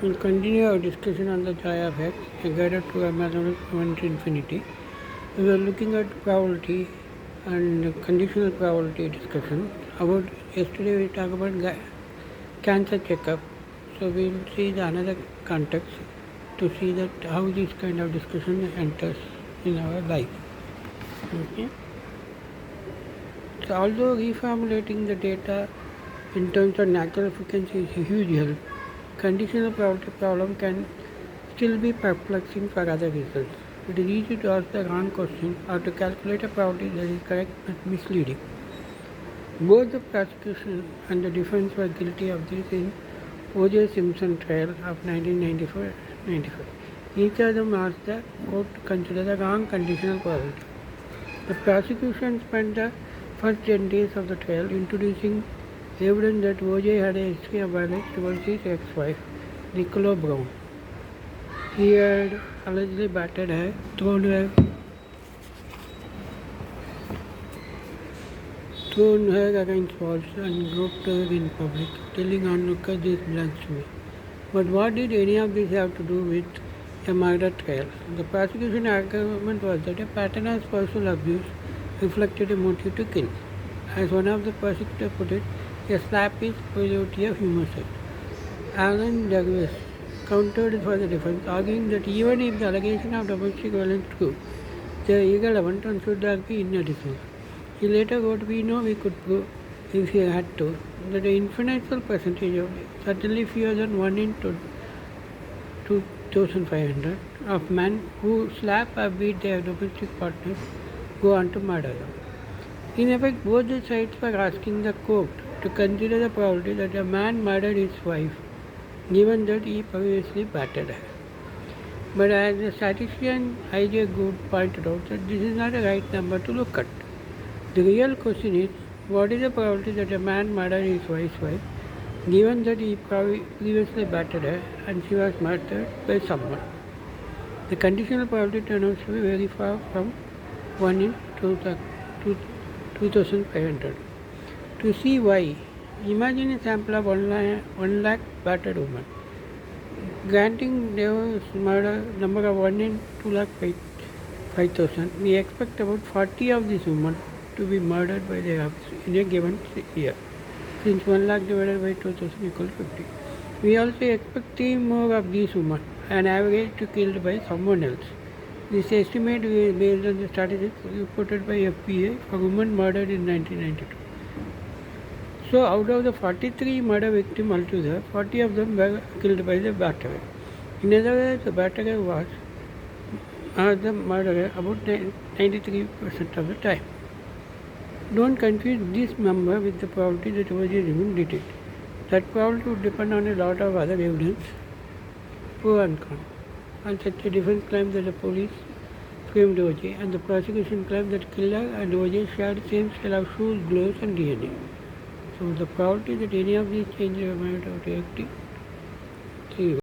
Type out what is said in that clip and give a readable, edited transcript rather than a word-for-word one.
We'll continue our discussion on the joy of X, a guide to a mathematical infinity. We were looking at probability and conditional probability discussion. About yesterday we talked about cancer checkup. So we'll see the another context to see that how this kind of discussion enters in our life. Okay. So although reformulating the data in terms of natural frequency is a huge help, conditional probability problem can still be perplexing for other reasons. It is easy to ask the wrong question or to calculate a probability that is correct but misleading. Both the prosecution and the defense were guilty of this in O.J. Simpson trial of 1994-95. Each of them asked the court to consider the wrong conditional probability. The prosecution spent the first 10 days of the trial introducing evidence that O.J. had a history of violence towards his ex-wife, Nicola Brown. He had allegedly battered her, thrown her against walls and groped her in public, telling onlookers, "This belongs to me." But what did any of this have to do with a murder trial? The prosecution argument was that a pattern of spousal abuse reflected a motive to kill. As one of the prosecutors put it, a slap is prelude of homicide. Alan Douglas countered for the defense, arguing that even if the allegation of domestic violence is true, they are irrelevant and should not be inadmissible. He later wrote, "We know we could prove, if we had to, that an infinitesimal percentage of, certainly fewer than 1 in 2,500, of men who slap or beat their domestic partners go on to murder them." In effect, both the sides were asking the court to consider the probability that a man murdered his wife, given that he previously battered her. But as the statistician I.J. Good pointed out, that this is not a right number to look at. The real question is, what is the probability that a man murdered his wife's wife, given that he previously battered her and she was murdered by someone? The conditional probability turns out to be very far from 1 in 2,500. To see why, imagine a sample of 1 lakh battered women. Granting there was murder number of 1 in 2,05,000, we expect about 40 of these women to be murdered by their officers in a given year, since 1 lakh divided by 2,000 equals 50. We also expect 3 more of these women, an average, to killed by someone else. This estimate is based on the statistics reported by FBI for women murdered in 1992. So out of the 43 murder victims altogether, 40 of them were killed by the batterer. In other words, the batterer was the murderer about 93% of the time. Don't confuse this number with the probability that O.J. Simpson did it. That probability would depend on a lot of other evidence, pro and con. And such a defense claims that the police framed O.J. and the prosecution claimed that killer and O.J. shared the same style of shoes, gloves and DNA. So the probability that any of these changes are made out reactive